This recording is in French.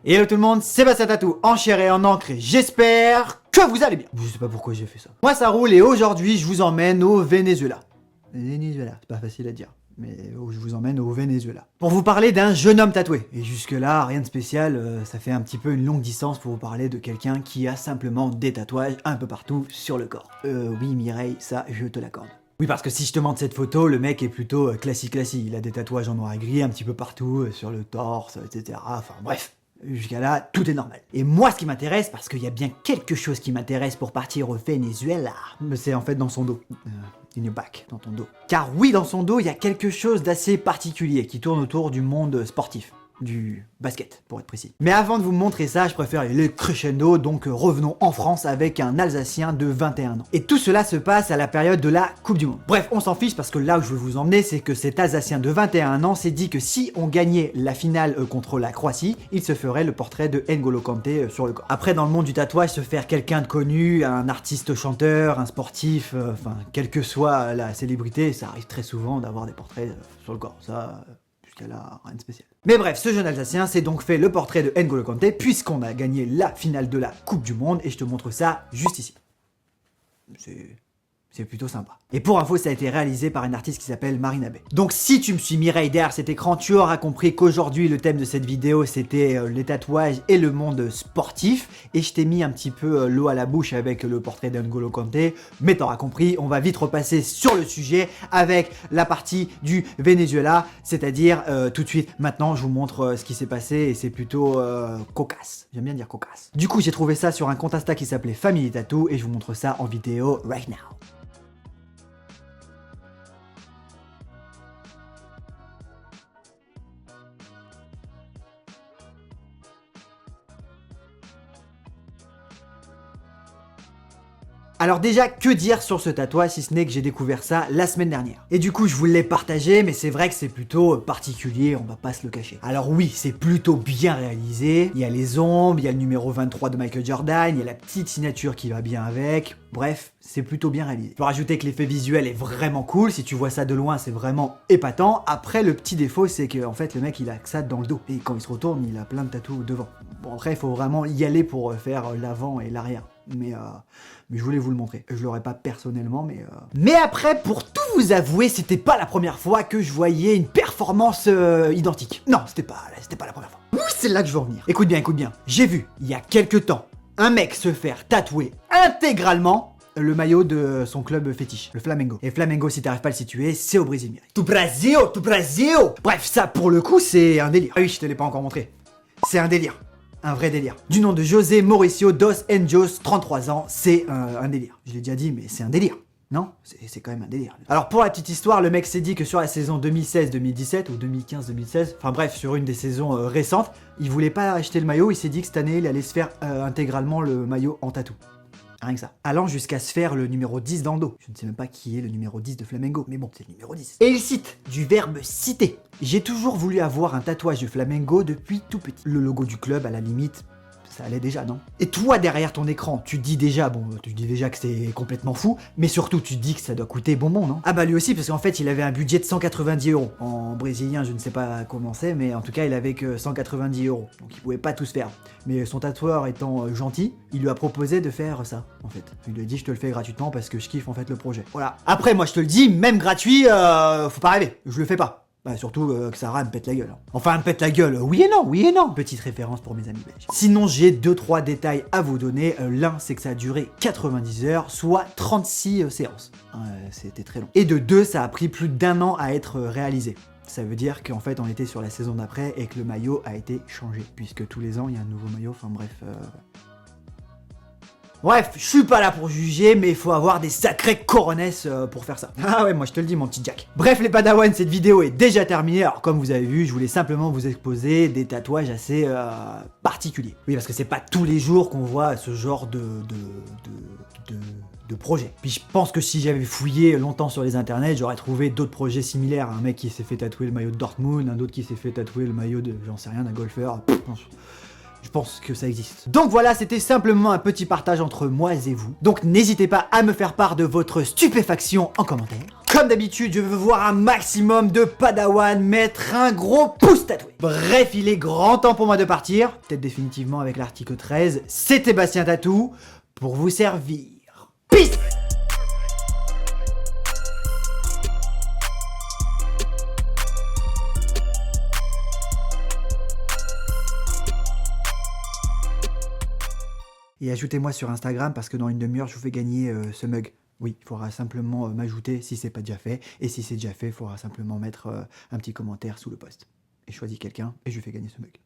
Et hello tout le monde, c'est Bastien Tatou en chair et en encre et j'espère que vous allez bien. Je sais pas pourquoi j'ai fait ça. Moi ça roule et aujourd'hui je vous emmène au Venezuela. Venezuela, c'est pas facile à dire, mais je vous emmène au Venezuela. Pour vous parler d'un jeune homme tatoué. Et jusque là, rien de spécial, ça fait un petit peu une longue distance pour vous parler de quelqu'un qui a simplement des tatouages un peu partout sur le corps. Oui Mireille, ça je te l'accorde. Oui, parce que si je te montre cette photo, le mec est plutôt classique. Il a des tatouages en noir et gris un petit peu partout, sur le torse, etc. Enfin bref. Jusqu'à là, tout est normal. Et moi, ce qui m'intéresse, parce qu'il y a bien quelque chose qui m'intéresse pour partir au Venezuela, c'est en fait dans son dos. In your back, dans ton dos. Car oui, dans son dos, il y a quelque chose d'assez particulier qui tourne autour du monde sportif. Du basket, pour être précis. Mais avant de vous montrer ça, je préfère aller crescendo, donc revenons en France avec un Alsacien de 21 ans. Et tout cela se passe à la période de la Coupe du Monde. Bref, on s'en fiche parce que là où je veux vous emmener, c'est que cet Alsacien de 21 ans s'est dit que si on gagnait la finale contre la Croatie, il se ferait le portrait de N'Golo Kanté sur le corps. Après, dans le monde du tatouage, se faire quelqu'un de connu, un artiste chanteur, un sportif, enfin, quelle que soit la célébrité, ça arrive très souvent d'avoir des portraits sur le corps. Ça... jusqu'à là, rien de spécial. Mais bref, ce jeune Alsacien s'est donc fait le portrait de N'Golo Kanté puisqu'on a gagné la finale de la Coupe du Monde et je te montre ça juste ici. C'est plutôt sympa. Et pour info, ça a été réalisé par une artiste qui s'appelle Marina Bay. Donc si tu me suis Mireille derrière cet écran, tu auras compris qu'aujourd'hui le thème de cette vidéo c'était les tatouages et le monde sportif. Et je t'ai mis un petit peu l'eau à la bouche avec le portrait d'N'Golo Kanté. Mais t'auras compris, on va vite repasser sur le sujet avec la partie du Venezuela. C'est-à-dire tout de suite, maintenant je vous montre ce qui s'est passé et c'est plutôt cocasse. J'aime bien dire cocasse. Du coup j'ai trouvé ça sur un compte Insta qui s'appelait Family Tattoo et je vous montre ça en vidéo right now. Alors déjà, que dire sur ce tatouage si ce n'est que j'ai découvert ça la semaine dernière. Et du coup, je vous l'ai partagé, mais c'est vrai que c'est plutôt particulier, on va pas se le cacher. Alors oui, c'est plutôt bien réalisé, il y a les ombres, il y a le numéro 23 de Michael Jordan, il y a la petite signature qui va bien avec, bref, c'est plutôt bien réalisé. Je peux rajouter que l'effet visuel est vraiment cool, si tu vois ça de loin, c'est vraiment épatant. Après, le petit défaut, c'est que en fait, le mec, il a que ça dans le dos, et quand il se retourne, il a plein de tatous devant. Bon, après, il faut vraiment y aller pour faire l'avant et l'arrière. Mais je voulais vous le montrer. Je l'aurais pas personnellement, mais après, pour tout vous avouer, c'était pas la première fois que je voyais une performance identique. Non, c'était pas la première fois. C'est là que je veux en venir. Écoute bien. J'ai vu, il y a quelques temps, un mec se faire tatouer intégralement le maillot de son club fétiche, le Flamengo. Et Flamengo, si t'arrives pas à le situer, c'est au Brésil. Tout Brasil. Bref, ça, pour le coup, c'est un délire. Ah oui, je te l'ai pas encore montré. C'est un délire. Un vrai délire. Du nom de José Mauricio dos Anjos, 33 ans, c'est un délire. Je l'ai déjà dit, mais c'est un délire. Non? C'est quand même un délire. Alors pour la petite histoire, le mec s'est dit que sur la saison 2016-2017 ou 2015-2016, enfin bref, sur une des saisons récentes, il voulait pas acheter le maillot, il s'est dit que cette année, il allait se faire intégralement le maillot en tatou. Rien que ça. Allant jusqu'à se faire le numéro 10 dans le dos. Je ne sais même pas qui est le numéro 10 de Flamengo, mais bon, c'est le numéro 10. Et il cite, du verbe citer. J'ai toujours voulu avoir un tatouage de Flamengo depuis tout petit. Le logo du club, à la limite, ça allait déjà, non? Et toi, derrière ton écran, tu te dis déjà, que c'est complètement fou, mais surtout, tu te dis que ça doit coûter bonbon, non? Ah bah lui aussi, parce qu'en fait, il avait un budget de 190 €. En brésilien, je ne sais pas comment c'est, mais en tout cas, il avait que 190 €. Donc il pouvait pas tout se faire. Mais son tatoueur étant gentil, il lui a proposé de faire ça, en fait. Il lui a dit, je te le fais gratuitement parce que je kiffe, en fait, le projet. Voilà. Après, moi, je te le dis, même gratuit, faut pas rêver. Je le fais pas. Bah surtout que Sarah me pète la gueule. Enfin, elle me pète la gueule, oui et non. Petite référence pour mes amis belges. Sinon, j'ai 2-3 détails à vous donner. L'un, c'est que ça a duré 90 heures, soit 36 séances. C'était très long. Et de deux, ça a pris plus d'1 an à être réalisé. Ça veut dire qu'en fait, on était sur la saison d'après et que le maillot a été changé. Puisque tous les ans, il y a un nouveau maillot, enfin bref... Bref, je suis pas là pour juger, mais il faut avoir des sacrés coronesses pour faire ça. Ah ouais, moi je te le dis mon petit Jack. Bref les padawans, cette vidéo est déjà terminée. Alors comme vous avez vu, je voulais simplement vous exposer des tatouages assez particuliers. Oui, parce que c'est pas tous les jours qu'on voit ce genre de projet. Puis je pense que si j'avais fouillé longtemps sur les internets, j'aurais trouvé d'autres projets similaires. Un mec qui s'est fait tatouer le maillot de Dortmund, un autre qui s'est fait tatouer le maillot de, j'en sais rien, d'un golfeur. Je pense que ça existe. Donc voilà, c'était simplement un petit partage entre moi et vous. Donc n'hésitez pas à me faire part de votre stupéfaction en commentaire. Comme d'habitude, je veux voir un maximum de Padawan mettre un gros pouce tatoué. Bref, il est grand temps pour moi de partir, peut-être définitivement avec l'article 13. C'était Bastien Tatou, pour vous servir. Peace! Et ajoutez-moi sur Instagram parce que dans une demi-heure, je vous fais gagner ce mug. Oui, il faudra simplement m'ajouter si c'est pas déjà fait. Et si c'est déjà fait, il faudra simplement mettre un petit commentaire sous le post. Et choisis quelqu'un et je lui fais gagner ce mug.